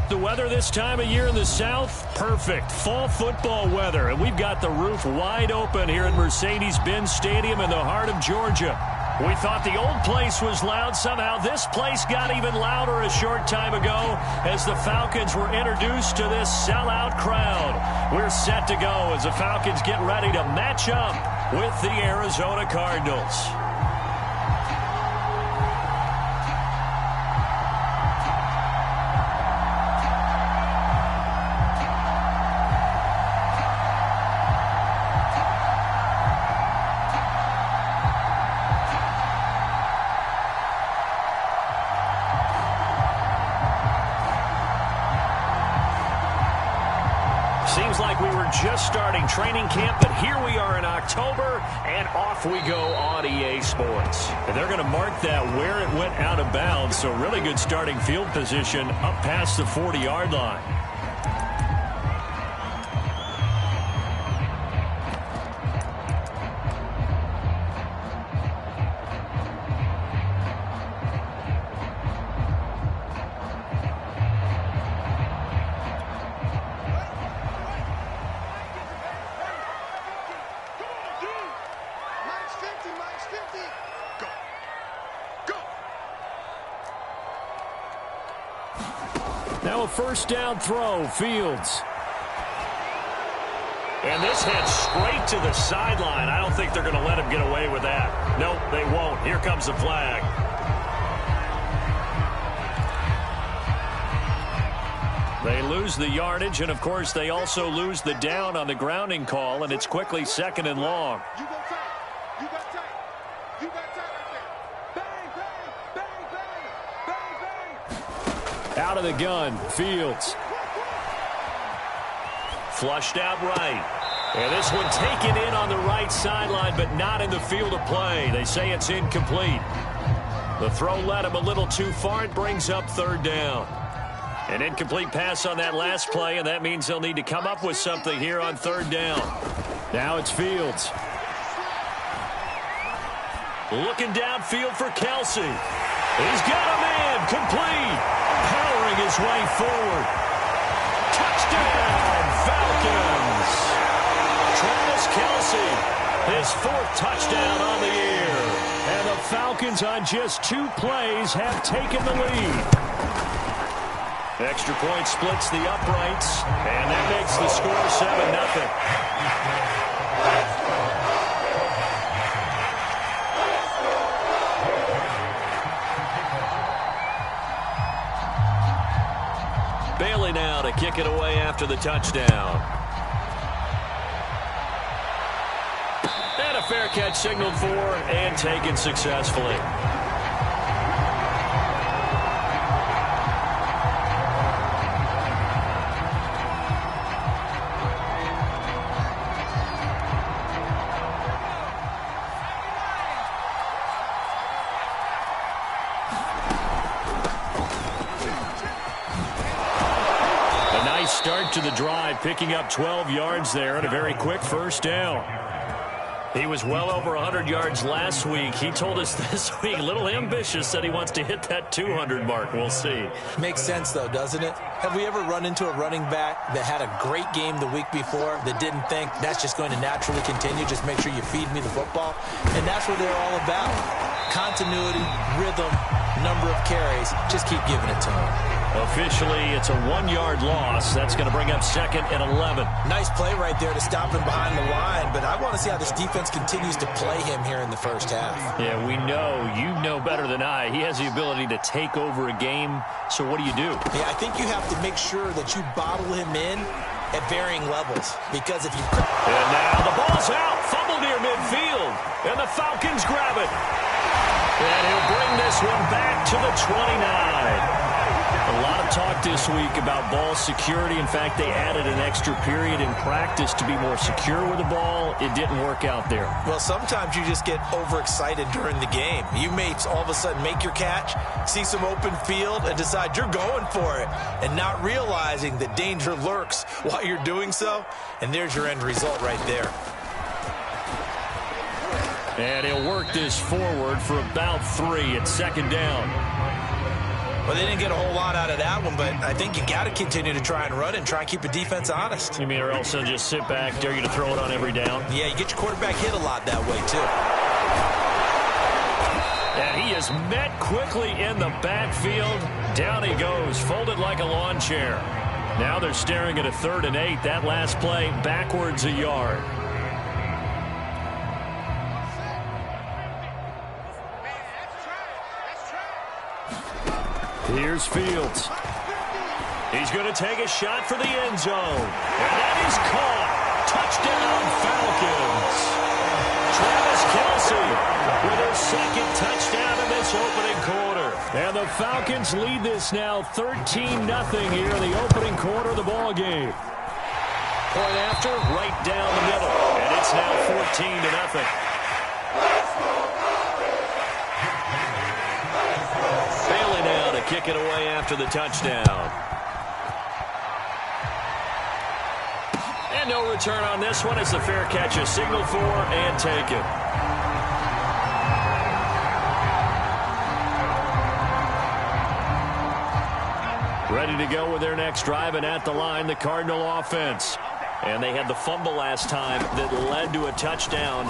The weather this time of year in the South, perfect. Fall football weather, and we've got the roof wide open here at Mercedes-Benz Stadium in the heart of Georgia. We thought the old place was loud. Somehow this place got even louder a short time ago as the Falcons were introduced to this sellout crowd. We're set to go as the Falcons get ready to match up with the Arizona Cardinals. Seems like we were just starting training camp, but here we are in October, and off we go on EA Sports. And they're going to mark that where it went out of bounds, so really good starting field position up past the 40-yard line. Now a first down throw, Fields. And this heads straight to the sideline. I don't think they're going to let him get away with that. Nope, they won't. Here comes the flag. They lose the yardage, and of course they also lose the down on the grounding call, and it's quickly 2nd and long. You go tight. You got tight. You got tight right there. Bang, bang, bang, bang, bang. Out of the gun, Fields. Flushed out right. And this one taken in on the right sideline, but not in the field of play. They say it's incomplete. The throw led him a little too far. It brings up 3rd down. An incomplete pass on that last play, and that means they'll need to come up with something here on 3rd down. Now it's Fields. Looking downfield for Kelsey. He's got a man complete. Powering his way forward. Touchdown, Falcons. Travis Kelsey, his 4th touchdown on the year. And the Falcons on just 2 plays have taken the lead. Extra point splits the uprights, and that makes the score 7-0. Bailey now to kick it away after the touchdown. And a fair catch signaled for and taken successfully. Start to the drive, picking up 12 yards there and a very quick first down. He was well over 100 yards last week. He told us this week, a little ambitious, said he wants to hit that 200 mark. We'll see. Makes sense, though, doesn't it? Have we ever run into a running back that had a great game the week before that didn't think that's just going to naturally continue? Just make sure you feed me the football. And that's what they're all about. Continuity, rhythm, number of carries. Just keep giving it to them. Officially, it's a 1-yard loss. That's going to bring up 2nd and 11. Nice play right there to stop him behind the line, but I want to see how this defense continues to play him here in the first half. Yeah, we know. You know better than I. He has the ability to take over a game, so what do you do? Yeah, I think you have to make sure that you bottle him in at varying levels, because if you... And now the ball's out. Fumble it. And he'll bring this one back to the 29. A lot of talk this week about ball security. In fact, they added an extra period in practice to be more secure with the ball. It didn't work out there. Well, sometimes you just get overexcited during the game. You may all of a sudden make your catch, see some open field, and decide you're going for it, and not realizing that danger lurks while you're doing so. And there's your end result right there. And he'll work this forward for about 3 at second down. Well, they didn't get a whole lot out of that one, but I think you got to continue to try and run and try and keep the defense honest. You mean or else they'll just sit back, dare you to throw it on every down? Yeah, you get your quarterback hit a lot that way, too. And he is met quickly in the backfield. Down he goes, folded like a lawn chair. Now they're staring at a 3rd and 8. That last play, backwards a yard. Here's Fields. He's going to take a shot for the end zone. And that is caught. Touchdown, Falcons. Travis Kelce with their 2nd touchdown in this opening quarter. And the Falcons lead this now 13-0 here in the opening quarter of the ball game. Point after, right down the middle. And it's now 14-0. Kick it away after the touchdown. And no return on this one. It's the fair catch, a signal for, and take it. Ready to go with their next drive, and at the line, the Cardinal offense. And they had the fumble last time that led to a touchdown.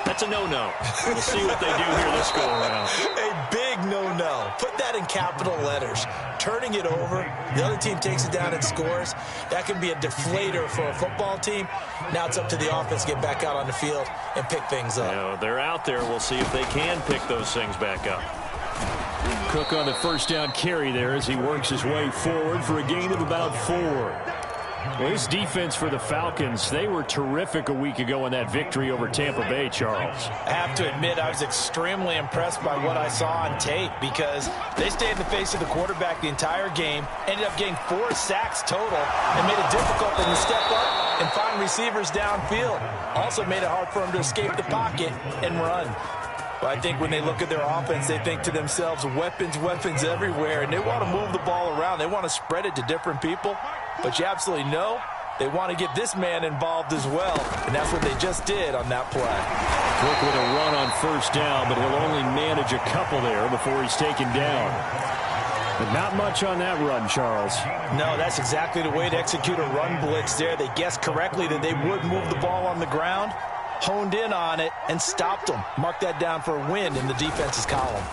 That's a no-no. We'll see what they do here this go-around. A big no-no. Put that in capital letters. Turning it over, the other team takes it down and scores. That can be a deflator for a football team. Now it's up to the offense to get back out on the field and pick things up. You know, they're out there. We'll see if they can pick those things back up. Cook on the first down carry there as he works his way forward for a gain of about 4. Well, this defense for the Falcons, they were terrific a week ago in that victory over Tampa Bay, Charles. I have to admit, I was extremely impressed by what I saw on tape because they stayed in the face of the quarterback the entire game, ended up getting 4 sacks total, and made it difficult for them to step up and find receivers downfield. Also made it hard for them to escape the pocket and run. But I think when they look at their offense, they think to themselves, weapons, weapons everywhere, and they want to move the ball around. They want to spread it to different people. But you absolutely know they want to get this man involved as well, and that's what they just did on that play. Cook with a run on first down, but he'll only manage a couple there before he's taken down. But not much on that run, Charles. No, that's exactly the way to execute a run blitz there. They guessed correctly that they would move the ball on the ground, honed in on it, and stopped them. Mark that down for a win in the defense's column.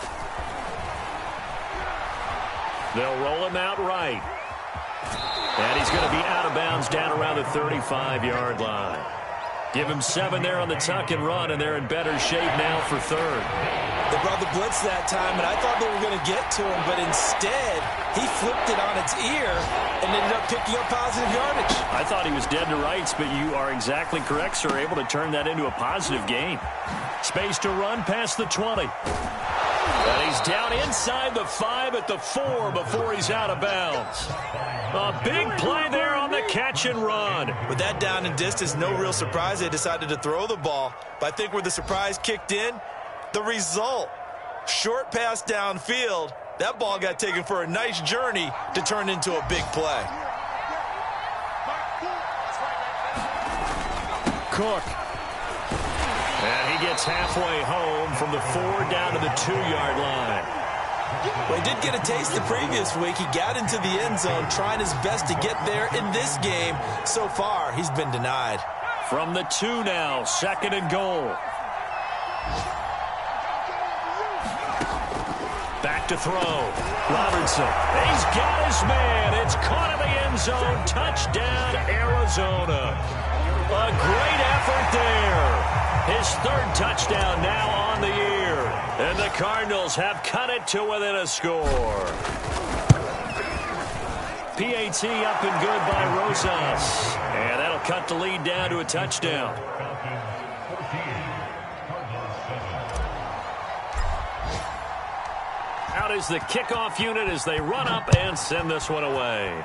They'll roll him out right. And he's going to be out of bounds down around the 35-yard line. Give him 7 there on the tuck and run, and they're in better shape now for 3rd. They brought the blitz that time, and I thought they were going to get to him, but instead he flipped it on its ear and ended up picking up positive yardage. I thought he was dead to rights, but you are exactly correct, sir. Able to turn that into a positive gain. Space to run past the 20. And he's down inside the 5 at the 4 before he's out of bounds. A big play there on the catch and run. With that down and distance, no real surprise they decided to throw the ball. But I think where the surprise kicked in, the result. Short pass downfield. That ball got taken for a nice journey to turn into a big play. Cook. And he gets halfway home from the 4 down to the 2-yard line. Well, he did get a taste the previous week. He got into the end zone, trying his best to get there in this game. So far, he's been denied. From the 2 now, 2nd and goal. Back to throw. Robertson. He's got his man. It's caught in the end zone. Touchdown, Arizona. A great effort there. His 3rd touchdown now on the year. And the Cardinals have cut it to within a score. PAT up and good by Rosas. And that'll cut the lead down to a touchdown. Out is the kickoff unit as they run up and send this one away.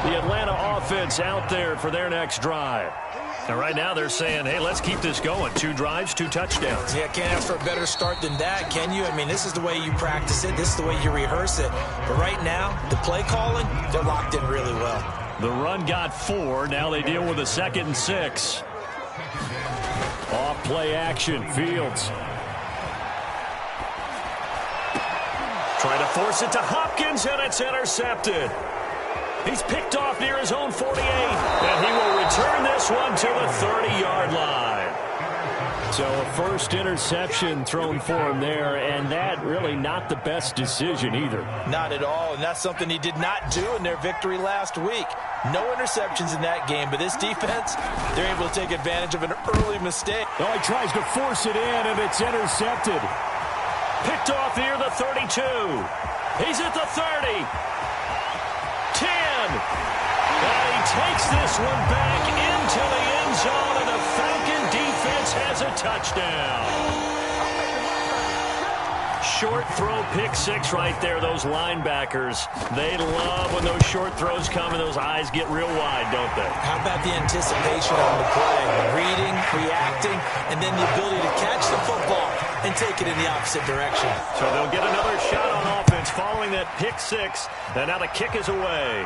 The Atlanta offense out there for their next drive. And right now they're saying, hey, let's keep this going. 2 drives, 2 touchdowns. Yeah, can't ask for a better start than that, can you? I mean, this is the way you practice it. This is the way you rehearse it. But right now, the play calling, they're locked in really well. The run got 4. Now they deal with a 2nd and 6. Off play action. Fields. Trying to force it to Hopkins, and it's intercepted. He's picked off near his own 48, and he will return this one to the 30-yard line. So a first interception thrown for him there, and that really not the best decision either. Not at all, and that's something he did not do in their victory last week. No interceptions in that game, but this defense, they're able to take advantage of an early mistake. Oh, he tries to force it in, and it's intercepted. Picked off near the 32. He's at the 30. 10. And he takes this one back into the end zone, and the Falcon defense has a touchdown. Short throw, pick 6 right there. Those linebackers, they love when those short throws come and those eyes get real wide, don't they? How about the anticipation on the play? Reading, reacting, and then the ability to catch the football and take it in the opposite direction. So they'll get another shot on offense following that pick 6, and now the kick is away.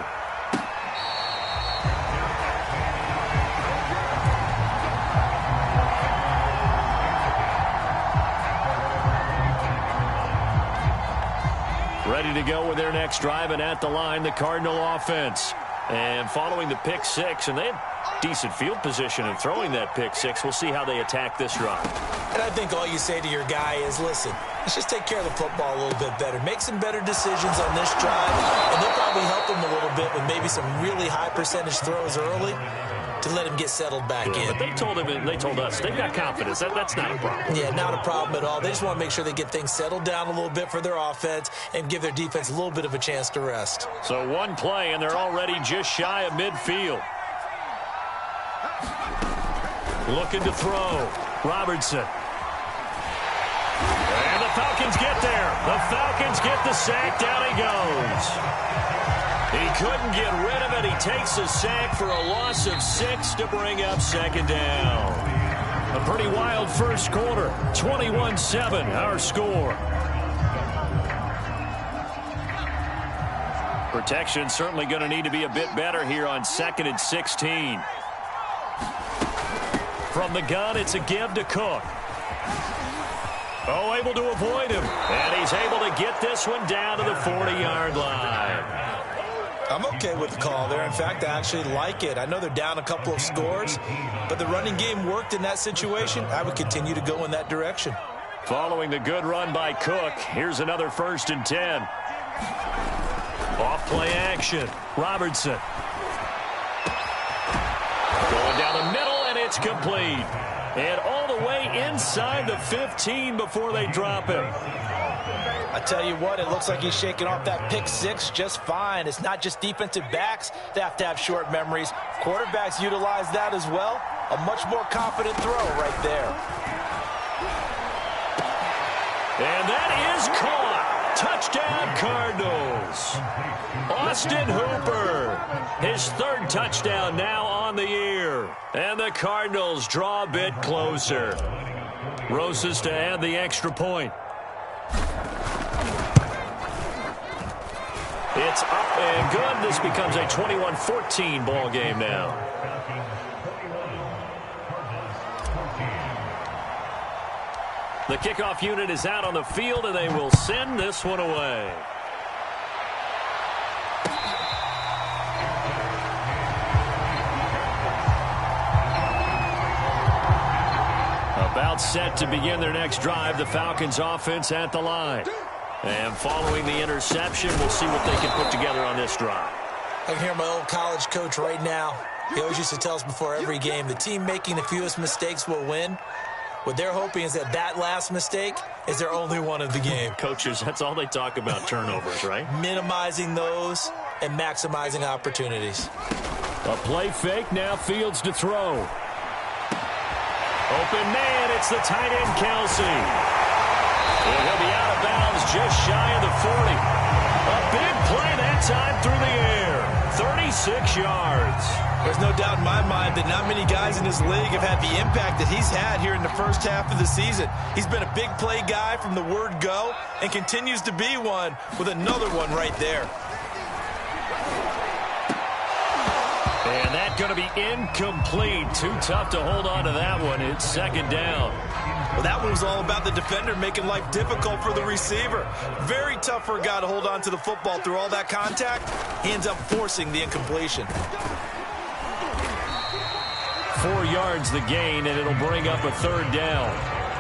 Ready to go with their next drive, and at the line, the Cardinal offense. And following the pick 6, and they had decent field position in throwing that pick 6. We'll see how they attack this drive. And I think all you say to your guy is, listen, let's just take care of the football a little bit better. Make some better decisions on this drive, and they'll probably help him a little bit with maybe some really high percentage throws early to let him get settled back in. But they told him, and they told us, they've got confidence. That's not a problem. Yeah, not a problem at all. They just want to make sure they get things settled down a little bit for their offense and give their defense a little bit of a chance to rest. So one play, and they're already just shy of midfield. Looking to throw. Robertson. And the Falcons get there. The Falcons get the sack. Down he goes. He couldn't get rid of it. He takes a sack for a loss of 6 to bring up 2nd down. A pretty wild first quarter. 21-7, our score. Protection certainly going to need to be a bit better here on 2nd and 16. From the gun, it's a give to Cook. Oh, able to avoid him. And he's able to get this one down to the 40-yard line. I'm okay with the call there. In fact, I actually like it. I know they're down a couple of scores, but the running game worked in that situation. I would continue to go in that direction. Following the good run by Cook, here's another 1st and 10. Off play action. Robertson. Going down the middle, and it's complete. And all the way inside the 15 before they drop him. I tell you what, it looks like he's shaking off that pick 6 just fine. It's not just defensive backs that have to have short memories. Quarterbacks utilize that as well. A much more confident throw right there. And that is caught. Touchdown, Cardinals. Austin Hooper, his 3rd touchdown now on the year. And the Cardinals draw a bit closer. Rosas to add the extra point. It's up and good. This becomes a 21-14 ball game now. The kickoff unit is out on the field, and they will send this one away. About set to begin their next drive, the Falcons offense at the line. And following the interception, we'll see what they can put together on this drive. I can hear my old college coach right now. He always used to tell us before every game, the team making the fewest mistakes will win. What they're hoping is that that last mistake is their only one of the game. Coaches, that's all they talk about, turnovers, right? Minimizing those and maximizing opportunities. A play fake, now Fields to throw. Open man, it's the tight end, Kelsey. And he'll be out of bounds just shy of the 40. A big play that time through the air. 36 yards. There's no doubt in my mind that not many guys in this league have had the impact that he's had here in the first half of the season. He's been a big play guy from the word go and continues to be one with another one right there. And that's going to be incomplete. Too tough to hold on to that one. It's second down. Well, that one was all about the defender making life difficult for the receiver. Very tough for a guy to hold on to the football through all that contact. He ends up forcing the incompletion. 4 yards the gain, and it'll bring up a third down.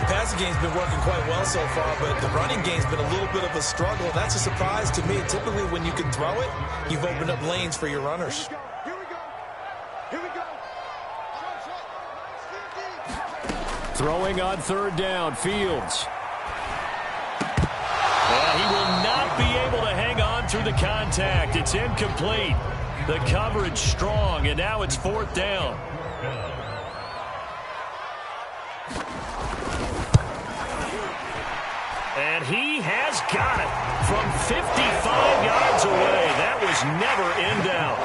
The passing game's been working quite well so far, but the running game's been a little bit of a struggle. That's a surprise to me. Typically, when you can throw it, you've opened up lanes for your runners. Throwing on third down, Fields. He will not be able to hang on through the contact. It's incomplete. The coverage strong, and now it's fourth down. And he has got it from 55 yards away. That was never in doubt.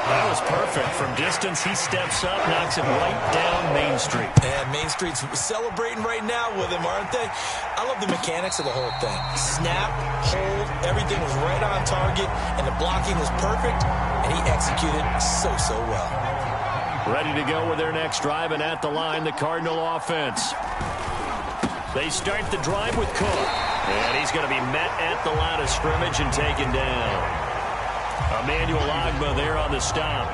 That was perfect. From distance, he steps up, knocks it right down Main Street. And Main Street's celebrating right now with him, aren't they? I love the mechanics of the whole thing. Snap, hold, everything was right on target, and the blocking was perfect, and he executed so well. Ready to go with their next drive, and at the line, the Cardinal offense. They start the drive with Cook. And he's going to be met at the line of scrimmage and taken down. Emmanuel Ogbah there on the stop.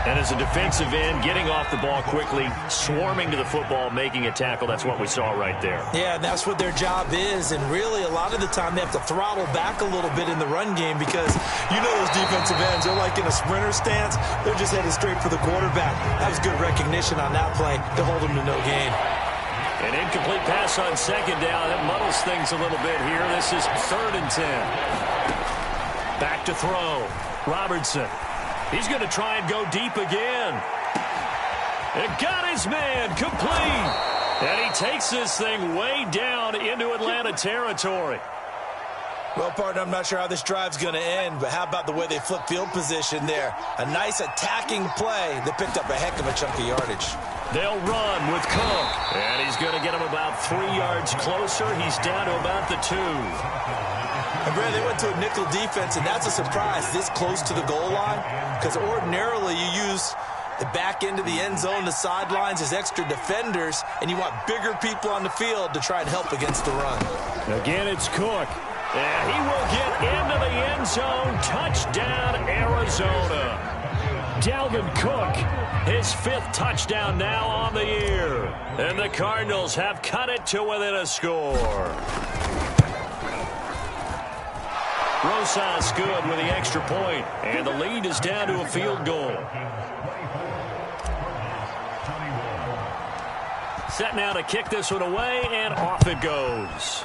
And as a defensive end, getting off the ball quickly, swarming to the football, making a tackle. That's what we saw right there. Yeah, and that's what their job is. And really, a lot of the time, they have to throttle back a little bit in the run game because you know those defensive ends, they're like in a sprinter stance. They're just headed straight for the quarterback. That was good recognition on that play to hold him to no gain. An incomplete pass on second down. That muddles things a little bit here. This is 3rd and 10. Back to throw. Robertson. He's going to try and go deep again. And got his man complete. And he takes this thing way down into Atlanta territory. Well, partner, I'm not sure how this drive's going to end, but how about the way they flip field position there? A nice attacking play that picked up a heck of a chunk of yardage. They'll run with Cook. And he's going to get him about 3 yards closer. He's down to about the 2. And, Brad, they went to a nickel defense, and that's a surprise this close to the goal line because ordinarily you use the back end of the end zone, the sidelines as extra defenders, and you want bigger people on the field to try and help against the run. Again, it's Cook. And he will get into the end zone. Touchdown, Arizona. Dalvin Cook, his 5th touchdown now on the year. And the Cardinals have cut it to within a score. Rosas good with the extra point. And the lead is down to a field goal. Set now to kick this one away, and off it goes.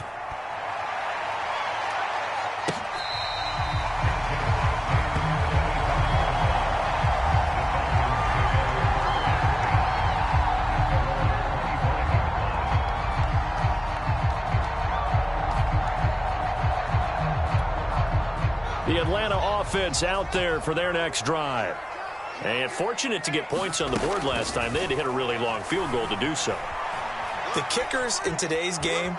The Atlanta offense out there for their next drive. And fortunate to get points on the board last time. They had to hit a really long field goal to do so. The kickers in today's game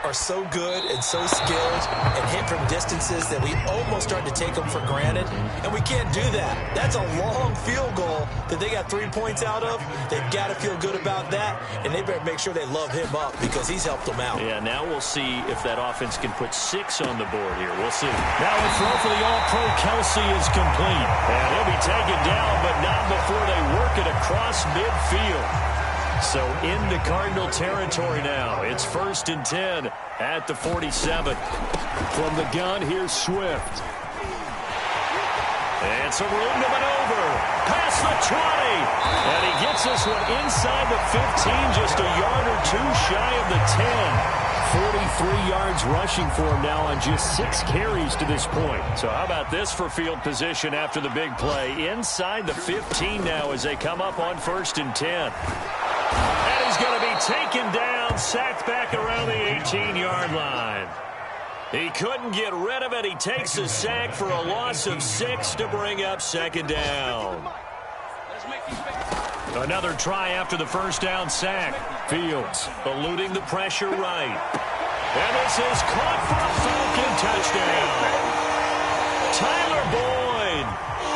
are so good and so skilled and hit from distances that we almost start to take them for granted, and we can't do that. That's a long field goal that they got 3 points out of. They've got to feel good about that, and they better make sure they love him up because he's helped them out. Yeah, now we'll see if that offense can put 6 on the board here. We'll see. Now the throw for the All-Pro Kelsey is complete. And he'll be taken down, but not before they work it across midfield. So into Cardinal territory now. It's 1st and 10 at the 47. From the gun, here's Swift. It's a room to maneuver. Past the 20. And he gets this one inside the 15, just a yard or two shy of the 10. 43 yards rushing for him now on just 6 carries to this point. So how about this for field position after the big play? Inside the 15 now as they come up on 1st and 10. And he's going to be taken down, sacked back around the 18-yard line. He couldn't get rid of it. He takes a sack for a loss of 6 to bring up 2nd down. Another try after the 1st down sack. Fields eluding the pressure right. And this is caught for a Falcon touchdown. Tyler Boyd,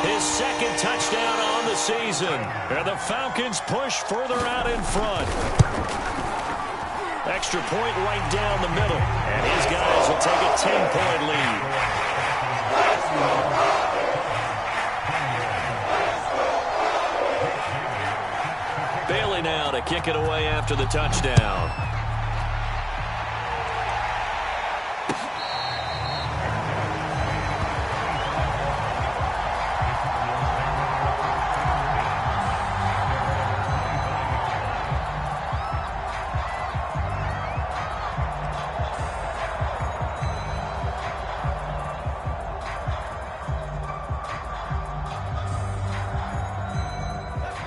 his 2nd touchdown on the season. And the Falcons push further out in front. Extra point right down the middle. And his guys will take a 10-point lead. Bailey now to kick it away after the touchdown.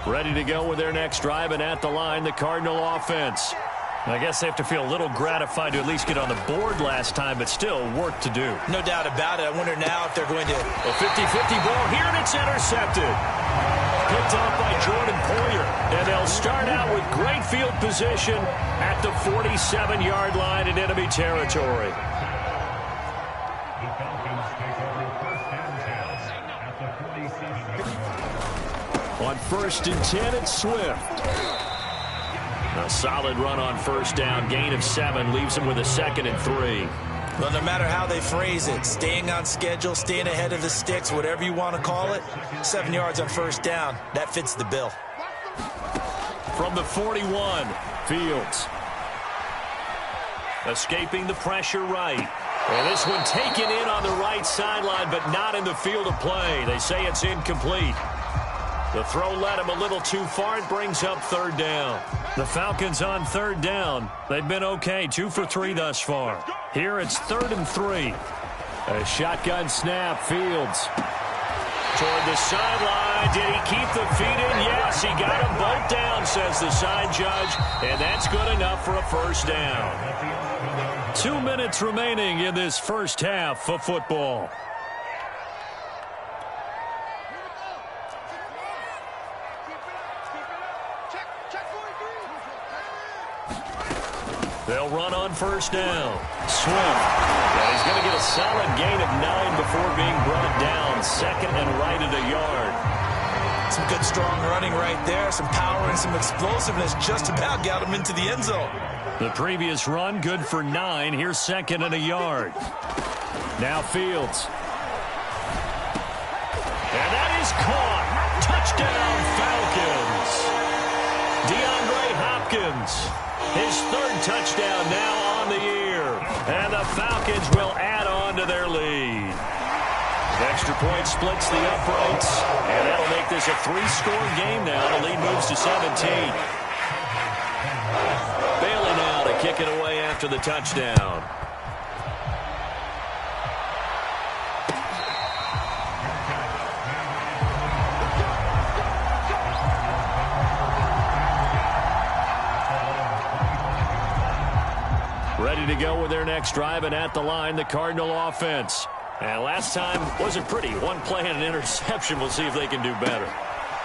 Ready to go with their next drive, and at the line, the Cardinal offense. I guess they have to feel a little gratified to at least get on the board last time, but still work to do. No doubt about it. I wonder now if they're going to... A 50-50 ball here, and it's intercepted. Picked off by Jordan Poyer, and they'll start out with great field position at the 47-yard line in enemy territory. On 1st and 10, it's Swift. A solid run on 1st down. Gain of 7 leaves him with a 2nd and 3. Well, no matter how they phrase it, staying on schedule, staying ahead of the sticks, whatever you want to call it, 7 yards on 1st down, that fits the bill. From the 41, Fields. Escaping the pressure right. And this one taken in on the right sideline, but not in the field of play. They say it's incomplete. The throw led him a little too far. It brings up 3rd down. The Falcons on 3rd down. They've been okay, 2 for 3 thus far. Here it's 3rd and 3. A shotgun snap, Fields. Toward the sideline. Did he keep the feet in? Yes, he got them both down, says the side judge. And that's good enough for a 1st down. 2 minutes remaining in this 1st half of football. They'll run on 1st down. Swift. And he's going to get a solid gain of 9 before being brought down. 2nd and right at a yard. Some good, strong running right there. Some power and some explosiveness just about got him into the end zone. The previous run, good for 9. Here's 2nd and a yard. Now Fields. And that is caught. Touchdown, Falcons. DeAndre Hopkins. His 3rd touchdown now on the year. And the Falcons will add on to their lead. Extra point splits the uprights. And that'll make this a 3-score game now. The lead moves to 17. Bailey now to kick it away after the touchdown. Ready to go with their next drive, and at the line, the Cardinal offense. And last time wasn't pretty. 1 play and an interception. We'll see if they can do better.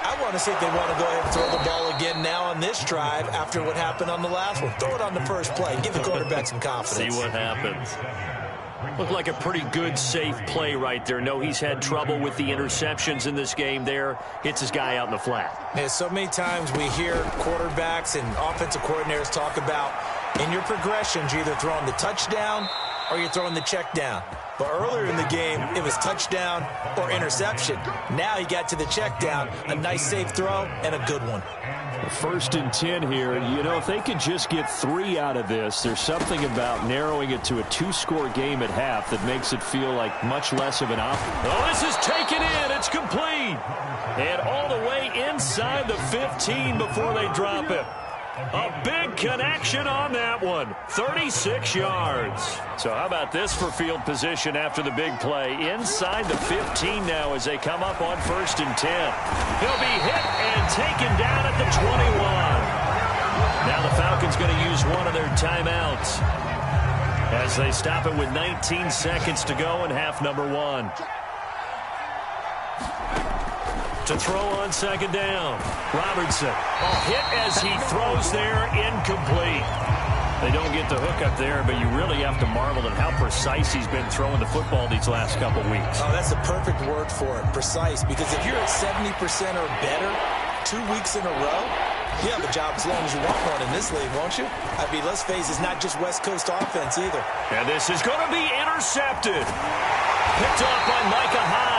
I want to see if they want to go ahead and throw the ball again now on this drive after what happened on the last one. Throw it on the 1st play. Give the quarterback some confidence. See what happens. Looked like a pretty good, safe play right there. No, he's had trouble with the interceptions in this game there. Hits his guy out in the flat. Yeah, so many times we hear quarterbacks and offensive coordinators talk about in your progressions, you're either throwing the touchdown or you're throwing the check down. But earlier in the game, it was touchdown or interception. Now he got to the check down, a nice safe throw, and a good one. First and 10 here. You know, if they could just get 3 out of this, there's something about narrowing it to a 2-score game at half that makes it feel like much less of an option. Oh, this is taken in. It's complete. And all the way inside the 15 before they drop it. A big connection on that one. 36 yards. So how about this for field position after the big play? Inside the 15 now as they come up on first and 10. He'll be hit and taken down at the 21. Now the Falcons going to use one of their timeouts as they stop it with 19 seconds to go in half number 1. To throw on second down. Robertson. Hit as he throws there, incomplete. They don't get the hook up there, but you really have to marvel at how precise he's been throwing the football these last couple weeks. Oh, that's the perfect word for it, precise, because if you're at 70% or better 2 weeks in a row, you have a job as long as you want one in this league, won't you? I mean, let's face it, it's not just West Coast offense either. And this is going to be intercepted. Picked off by Micah Hyde.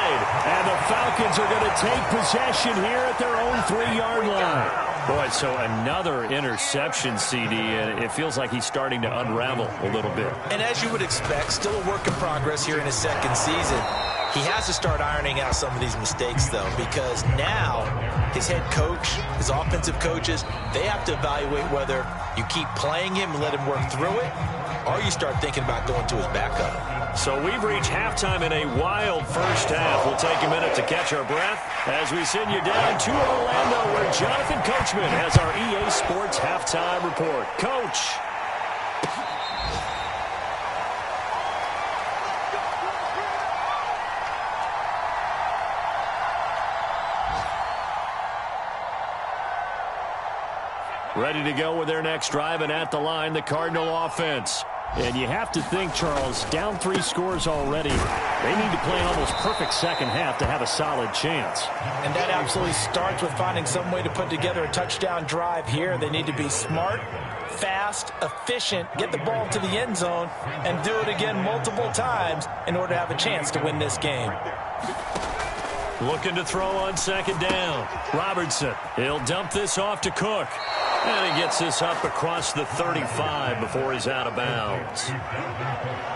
And the Falcons are going to take possession here at their own 3-yard line. Boy, so another interception, CD, and it feels like he's starting to unravel a little bit. And as you would expect, still a work in progress here in his second season. He has to start ironing out some of these mistakes, though, because now his head coach, his offensive coaches, they have to evaluate whether you keep playing him and let him work through it, or you start thinking about going to his backup. So we've reached halftime in a wild first half. We'll take a minute to catch our breath as we send you down to Orlando, where Jonathan Coachman has our EA Sports halftime report. Coach. Ready to go with their next drive, and at the line, the Cardinal offense. And you have to think, Charles, down 3 scores already. They need to play an almost perfect second half to have a solid chance. And that absolutely starts with finding some way to put together a touchdown drive here. They need to be smart, fast, efficient, get the ball to the end zone, and do it again multiple times in order to have a chance to win this game. Looking to throw on second down. Robertson. He'll dump this off to Cook. And he gets this up across the 35 before he's out of bounds.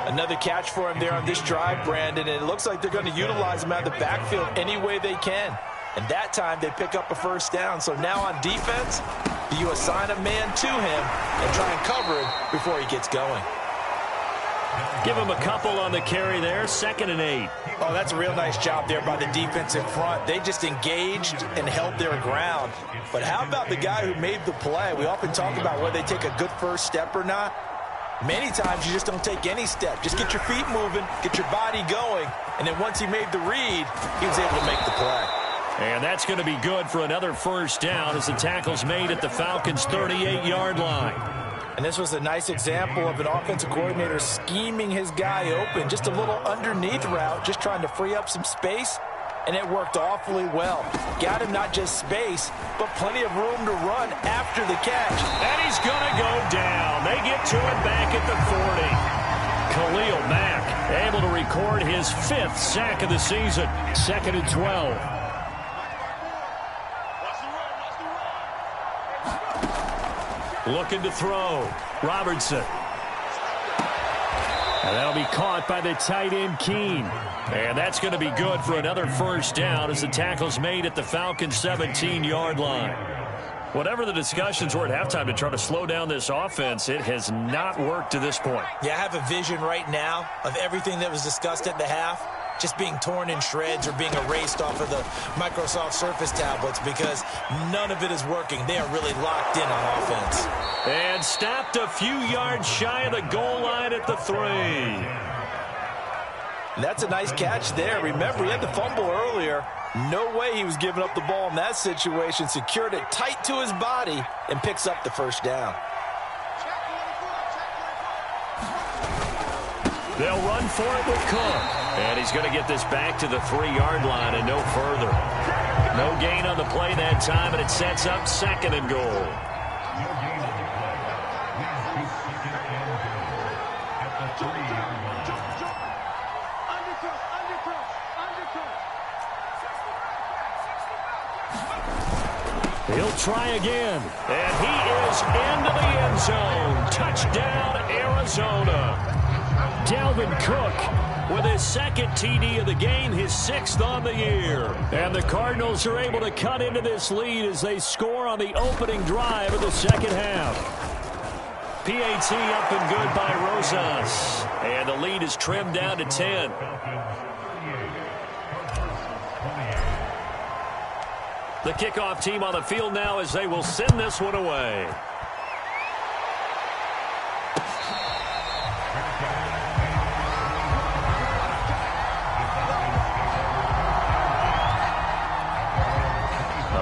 Another catch for him there on this drive, Brandon, and it looks like they're going to utilize him out of the backfield any way they can. And that time they pick up a first down. So now on defense, you assign a man to him and try and cover him before he gets going. Give him a couple on the carry there, 2nd and 8. Oh, that's a real nice job there by the defense in front. They just engaged and held their ground. But how about the guy who made the play? We often talk about whether they take a good first step or not. Many times you just don't take any step. Just get your feet moving, get your body going, and then once he made the read, he was able to make the play. And that's going to be good for another first down as the tackle's made at the Falcons' 38-yard line. And this was a nice example of an offensive coordinator scheming his guy open. Just a little underneath route, just trying to free up some space, and it worked awfully well. Got him not just space, but plenty of room to run after the catch. And he's going to go down. They get to him back at the 40. Khalil Mack able to record his 5th sack of the season. 2nd and 12. Looking to throw. Robertson. And that'll be caught by the tight end, Keene. And that's going to be good for another first down as the tackle's made at the Falcons' 17-yard line. Whatever the discussions were at halftime to try to slow down this offense, it has not worked to this point. Yeah, I have a vision right now of everything that was discussed at the half just being torn in shreds or being erased off of the Microsoft Surface tablets because none of it is working. They are really locked in on offense. And stopped a few yards shy of the goal line at the 3. That's a nice catch there. Remember, he had the fumble earlier. No way he was giving up the ball in that situation. Secured it tight to his body and picks up the first down. They'll run for it with Cook. And he's going to get this back to the 3-yard line and no further. No gain on the play that time, and it sets up 2nd and goal. He'll try again. And he is into the end zone. Touchdown, Arizona. Dalvin Cook with his second TD of the game, his 6th on the year. And the Cardinals are able to cut into this lead as they score on the opening drive of the second half. PAT up and good by Rosas. And the lead is trimmed down to 10. The kickoff team on the field now as they will send this one away.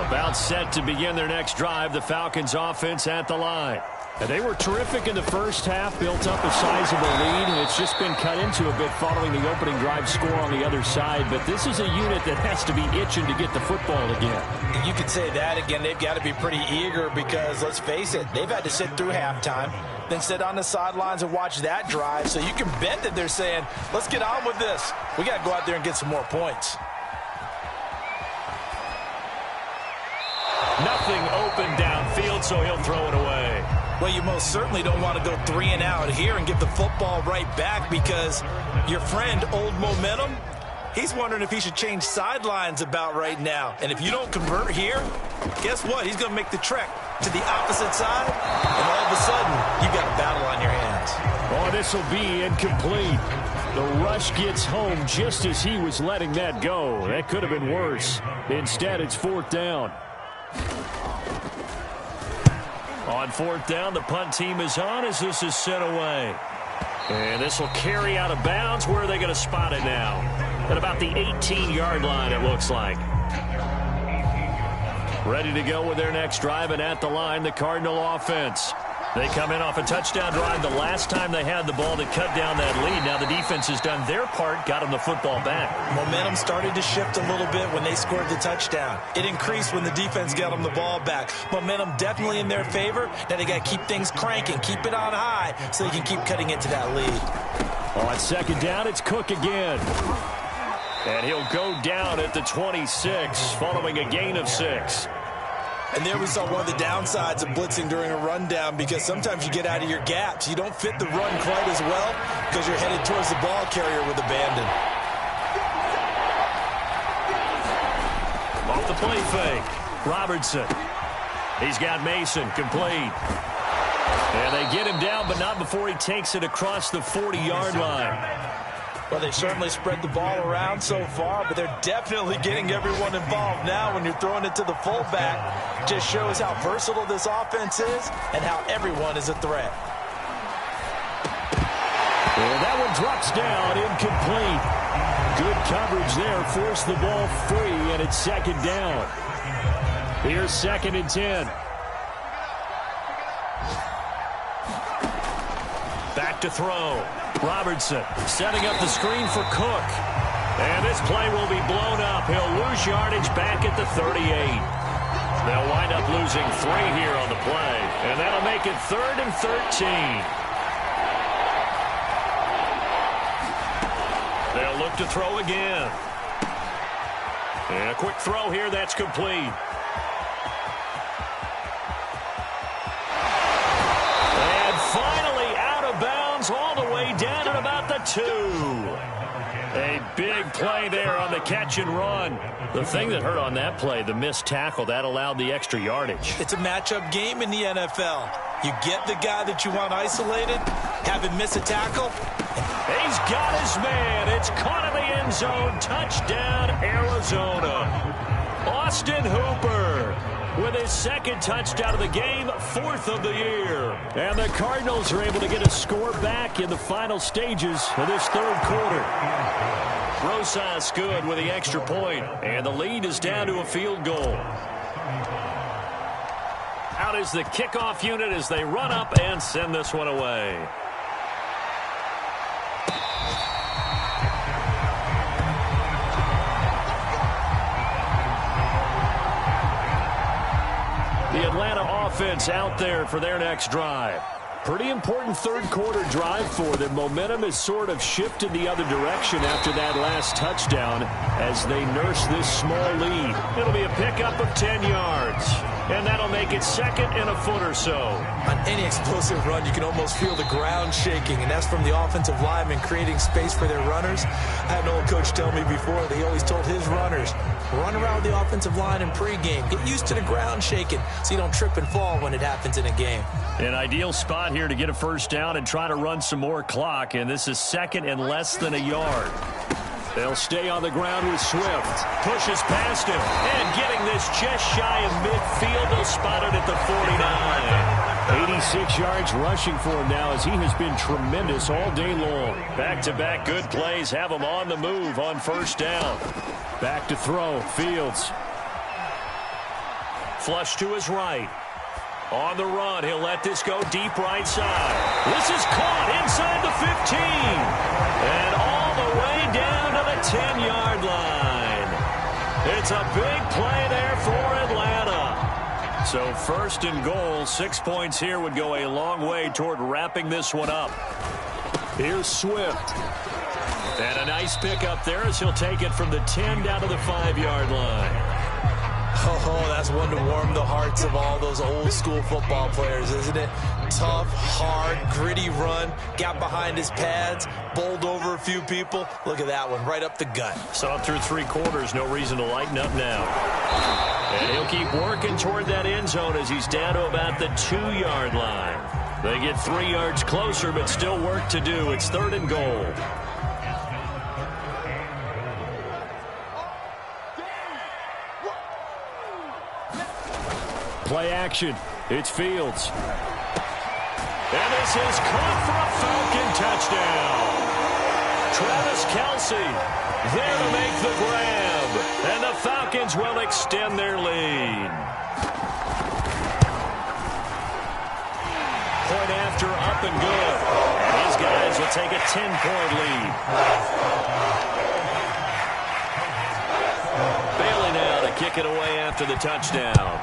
About set to begin their next drive, the Falcons offense at the line. And they were terrific in the first half, built up a sizable lead, and it's just been cut into a bit following the opening drive score on the other side. But this is a unit that has to be itching to get the football again. You could say that again. They've got to be pretty eager because, let's face it, they've had to sit through halftime, then sit on the sidelines and watch that drive. So you can bet that they're saying, let's get on with this. We got to go out there and get some more points. Nothing open downfield, so he'll throw it away. Well, you most certainly don't want to go 3 and out here and give the football right back because your friend, Old Momentum, he's wondering if he should change sidelines about right now. And if you don't convert here, guess what? He's going to make the trek to the opposite side, and all of a sudden, you've got a battle on your hands. Oh, this will be incomplete. The rush gets home just as he was letting that go. That could have been worse. Instead, it's 4th down. On 4th down, the punt team is on as this is sent away. And this will carry out of bounds. Where are they going to spot it now? At about the 18-yard line, it looks like. Ready to go with their next drive, and at the line, the Cardinal offense. They come in off a touchdown drive the last time they had the ball to cut down that lead. Now the defense has done their part, got them the football back. Momentum started to shift a little bit when they scored the touchdown. It increased when the defense got them the ball back. Momentum definitely in their favor. Now they got to keep things cranking, keep it on high so they can keep cutting into that lead. On 2nd down, it's Cook again. And he'll go down at the 26 following a gain of 6. And there we saw one of the downsides of blitzing during a rundown because sometimes you get out of your gaps. You don't fit the run quite as well because you're headed towards the ball carrier with abandon. Off the play fake, Robertson. He's got Mason complete. And they get him down, but not before he takes it across the 40-yard line. Well, they certainly spread the ball around so far, but they're definitely getting everyone involved now when you're throwing it to the fullback. Just shows how versatile this offense is and how everyone is a threat. And that one drops down, incomplete. Good coverage there, forced the ball free, and it's 2nd down. Here's 2nd and 10. Back to throw. Robertson setting up the screen for Cook. And this play will be blown up. He'll lose yardage back at the 38. They'll wind up losing 3 here on the play. And that'll make it 3rd and 13. They'll look to throw again. And a quick throw here, that's complete. And finally out of bounds all the way down at about the 2. A big play there on the catch and run. The thing that hurt on that play, the missed tackle, that allowed the extra yardage. It's a matchup game in the NFL. You get the guy that you want isolated, have him miss a tackle. He's got his man. It's caught in the end zone. Touchdown, Arizona. Austin Hooper with his 2nd touchdown of the game, 4th of the year. And the Cardinals are able to get a score back in the final stages of this 3rd quarter. Rosas good with the extra point, and the lead is down to a field goal. Out is the kickoff unit as they run up and send this one away. The Atlanta offense out there for their next drive. Pretty important 3rd quarter drive for them. Momentum has sort of shifted the other direction after that last touchdown as they nurse this small lead. It'll be a pickup of 10 yards. And that'll make it 2nd and a foot or so. On any explosive run, you can almost feel the ground shaking, and that's from the offensive linemen creating space for their runners. I had an old coach tell me before, they always told his runners, run around the offensive line in pregame. Get used to the ground shaking so you don't trip and fall when it happens in a game. An ideal spot here to get a first down and try to run some more clock, and this is 2nd and less than a yard. They'll stay on the ground with Swift. Pushes past him. And getting this just shy of midfield. They'll spot it at the 49. 86 yards rushing for him now as he has been tremendous all day long. Back-to-back good plays have him on the move on first down. Back to throw. Fields. Flush to his right. On the run, he'll let this go deep right side. This is caught inside the 15. And all the way down to the 10-yard line. It's a big play there for Atlanta. So 1st and goal, 6 points here would go a long way toward wrapping this one up. Here's Swift. And a nice pickup there as he'll take it from the 10 down to the 5-yard line. Oh, that's one to warm the hearts of all those old school football players, isn't it? Tough, hard, gritty run, got behind his pads, bowled over a few people. Look at that one, right up the gut. Saw it through 3 quarters, no reason to lighten up now. And he'll keep working toward that end zone as he's down to about the 2-yard line. They get 3 yards closer, but still work to do. It's 3rd and goal. Play action. It's Fields. And this is caught for a Falcon touchdown. Travis Kelce there to make the grab. And the Falcons will extend their lead. Point after up and good. These guys will take a 10-point lead. Bailey now to kick it away after the touchdown.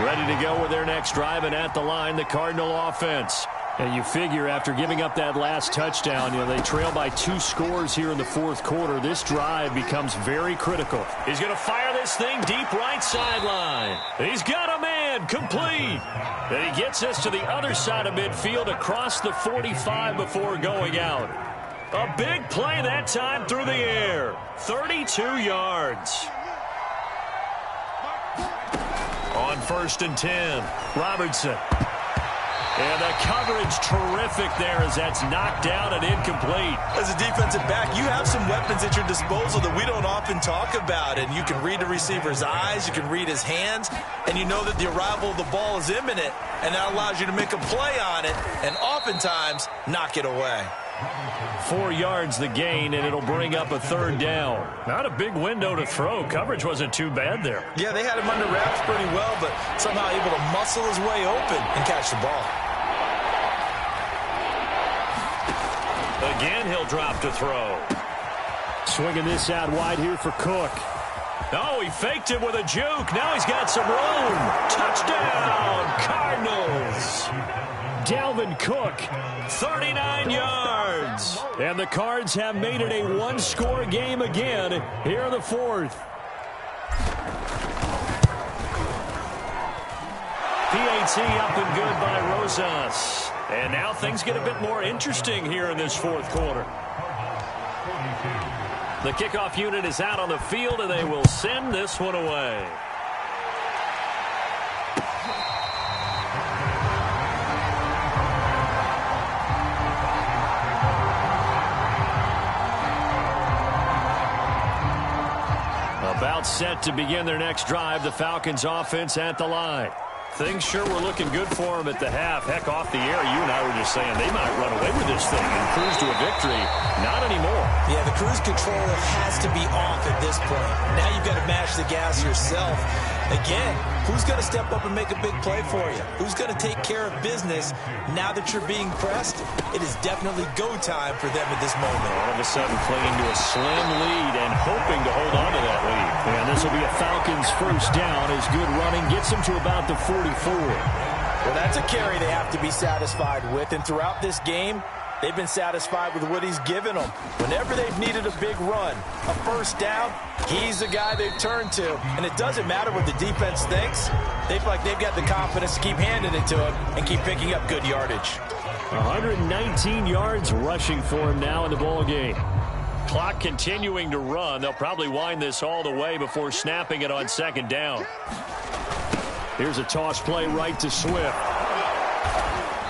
Ready to go with their next drive, and at the line, the Cardinal offense. And you figure after giving up that last touchdown, they trail by 2 scores here in the 4th quarter. This drive becomes very critical. He's going to fire this thing deep right sideline. He's got a man, complete. And he gets us to the other side of midfield across the 45 before going out. A big play that time through the air. 32 yards. On 1st and 10, Robertson. And the coverage terrific there as that's knocked down and incomplete. As a defensive back, you have some weapons at your disposal that we don't often talk about. And you can read the receiver's eyes, you can read his hands, and you know that the arrival of the ball is imminent. And that allows you to make a play on it and oftentimes knock it away. 4 yards the gain, and it'll bring up a 3rd down. Not a big window to throw. Coverage wasn't too bad there. Yeah, they had him under wraps pretty well, but somehow able to muscle his way open and catch the ball. Again, he'll drop to throw. Swinging this out wide here for Cook. Oh, he faked him with a juke. Now he's got some room. Touchdown, Cardinals. Dalvin Cook, 39 yards. And the Cards have made it a 1-score game again here in the 4th. PAT up and good by Rosas. And now things get a bit more interesting here in this 4th quarter. The kickoff unit is out on the field, and they will send this one away. About set to begin their next drive, the Falcons offense at the line. Things sure were looking good for them at the half. Heck, off the air, you and I were just saying they might run away with this thing and cruise to a victory. Not anymore. Yeah, the cruise control has to be off at this point. Now you've got to mash the gas yourself. Again, who's going to step up and make a big play for you? Who's going to take care of business now that you're being pressed? It is definitely go time for them at this moment. All of a sudden playing to a slim lead and hoping to hold on to that lead. And this will be a Falcons first down as good running gets them to about the 44. Well, that's a carry they have to be satisfied with. And throughout this game, they've been satisfied with what he's given them. Whenever they've needed a big run, a first down, he's the guy they've turned to. And it doesn't matter what the defense thinks. They feel like they've got the confidence to keep handing it to him and keep picking up good yardage. 119 yards rushing for him now in the ball game. Clock continuing to run. They'll probably wind this all the way before snapping it on second down. Here's a toss play right to Swift.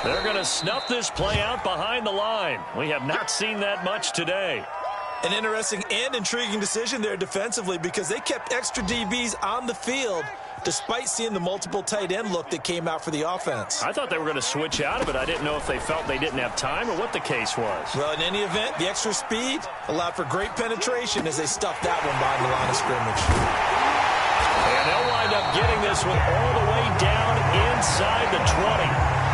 They're going to snuff this play out behind the line. We have not seen that much today. An interesting and intriguing decision there defensively because they kept extra DBs on the field despite seeing the multiple tight end look that came out for the offense. I thought they were going to switch out of it. I didn't know if they felt they didn't have time or what the case was. Well, in any event, the extra speed allowed for great penetration as they stuffed that one behind the line of scrimmage. And they'll wind up getting this one all the way down inside the 20.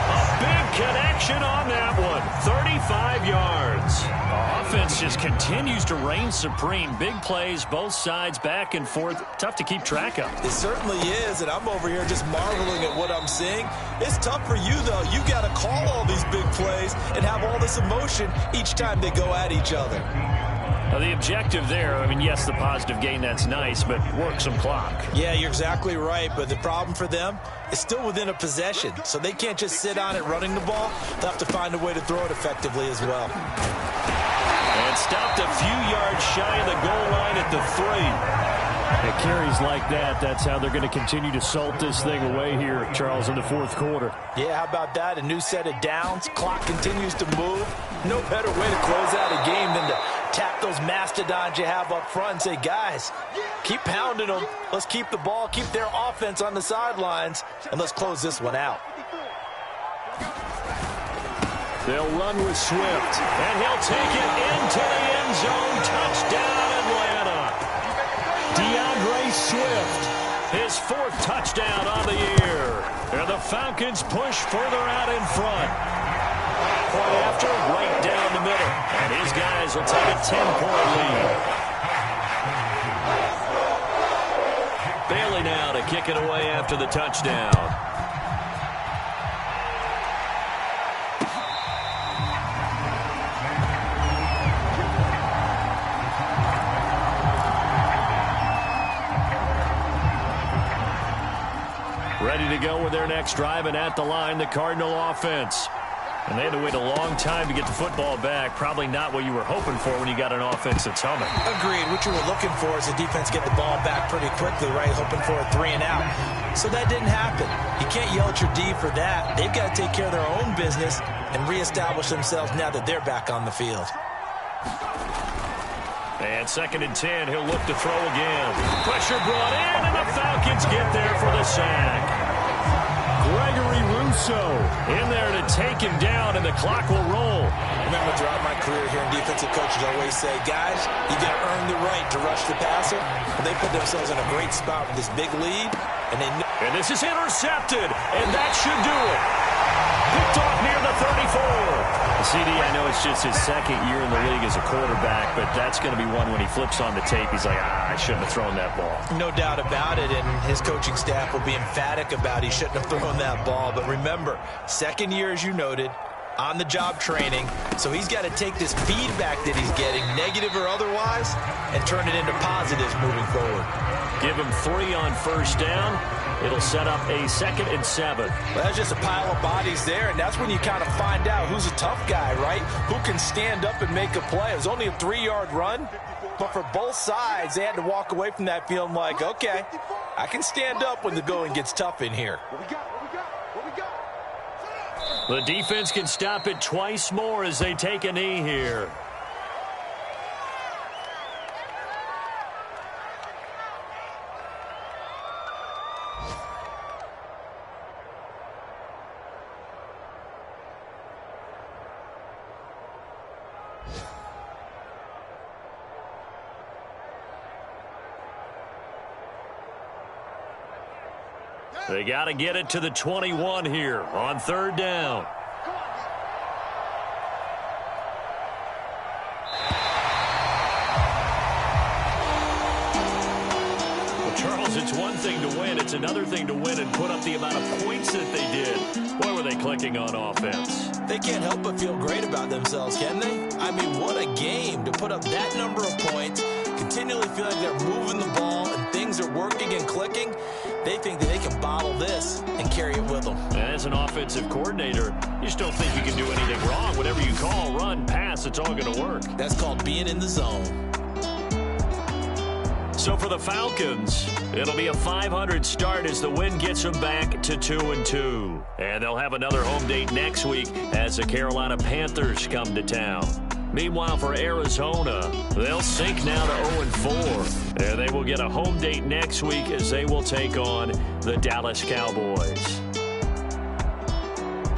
A big connection on that one. 35 yards. The offense just continues to reign supreme. Big plays, both sides, back and forth. Tough to keep track of. It certainly is, and I'm over here just marveling at what I'm seeing. It's tough for you, though. You got to call all these big plays and have all this emotion each time they go at each other. The objective there, I mean, yes, the positive gain, that's nice, but work some clock. Yeah, you're exactly right, but the problem for them is still within a possession, so they can't just sit on it running the ball. They'll have to find a way to throw it effectively as well. And stopped a few yards shy of the goal line at the 3. It carries like that. That's how they're going to continue to salt this thing away here, Charles, in the fourth quarter. Yeah, how about that? A new set of downs. Clock continues to move. No better way to close out a game than to tap those mastodons you have up front and say, guys, keep pounding them. Let's keep the ball, keep their offense on the sidelines, and let's close this one out. They'll run with Swift, and he'll take it into the end zone. Touchdown, Atlanta. DeAndre Swift, his 4th touchdown on the year. And the Falcons push further out in front. Point after, right down the middle. And his guys will take a 10-point lead. Bailey now to kick it away after the touchdown. Ready to go with their next drive, and at the line, the Cardinal offense. And they had to wait a long time to get the football back. Probably not what you were hoping for when you got an offense that's humming. Agreed. What you were looking for is the defense get the ball back pretty quickly, right? Hoping for a 3 and out. So that didn't happen. You can't yell at your D for that. They've got to take care of their own business and reestablish themselves now that they're back on the field. And 2nd and 10, he'll look to throw again. Pressure brought in, and the Falcons get there for the sack. Gregory Rousseau in there to take him down, and the clock will roll. Remember, throughout my career here in defensive coaches always say, guys, you got to earn the right to rush the passer. But they put themselves in a great spot with this big lead. And this is intercepted, and that should do it. Picked off near the 34. CD, I know it's just his 2nd year in the league as a quarterback, but that's going to be one when he flips on the tape, he's like, I shouldn't have thrown that ball. No doubt about it, and his coaching staff will be emphatic about he shouldn't have thrown that ball. But remember, 2nd year, as you noted, on-the-job training, so he's got to take this feedback that he's getting, negative or otherwise, and turn it into positives moving forward. Give him 3 on first down. It'll set up a 2nd and 7. Well, that's just a pile of bodies there, and that's when you kind of find out who's a tough guy, right? Who can stand up and make a play. It was only a 3-yard run, but for both sides, they had to walk away from that feeling like, okay, I can stand up when the going gets tough in here. The defense can stop it twice more as they take a knee here. They got to get it to the 21 here on 3rd down. Well, Charles, Bills, it's one thing to win. It's another thing to win and put up the amount of points that they did. Boy, were they clicking on offense. They can't help but feel great about themselves, can they? I mean, what a game to put up that number of points, continually feel like they're moving the ball and things are working and clicking. They think that they can bottle this and carry it with them. And as an offensive coordinator, you just don't think you can do anything wrong. Whatever you call, run, pass, it's all going to work. That's called being in the zone. So for the Falcons, it'll be a 500 start as the win gets them back to 2-2. And they'll have another home date next week as the Carolina Panthers come to town. Meanwhile, for Arizona, they'll sink now to 0-4. And they will get a home date next week as they will take on the Dallas Cowboys.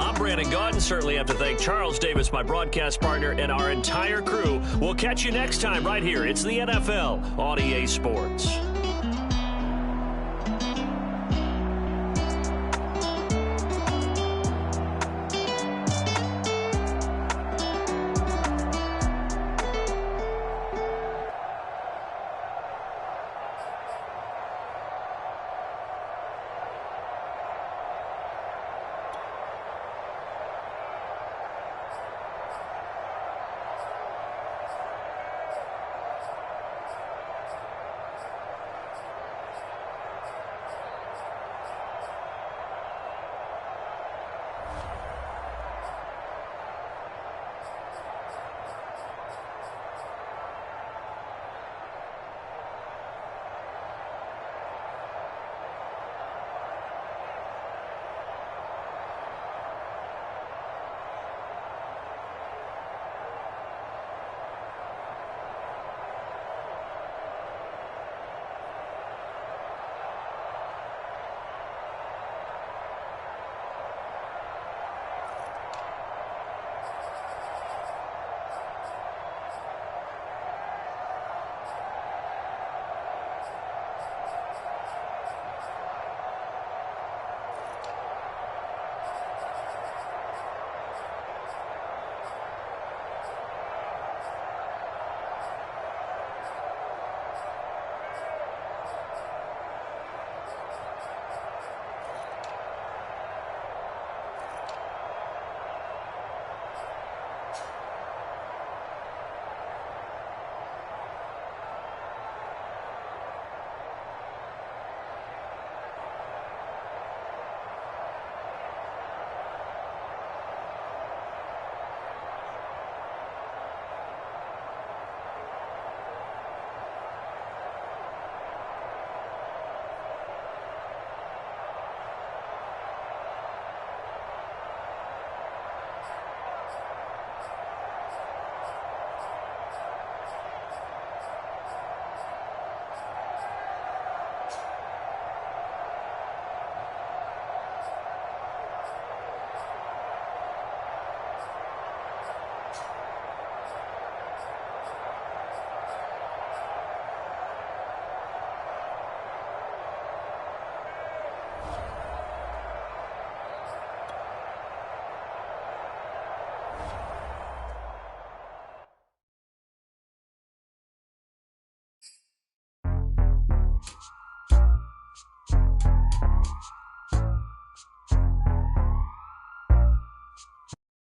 I'm Brandon Gaudin. Certainly have to thank Charles Davis, my broadcast partner, and our entire crew. We'll catch you next time right here. It's the NFL on EA Sports.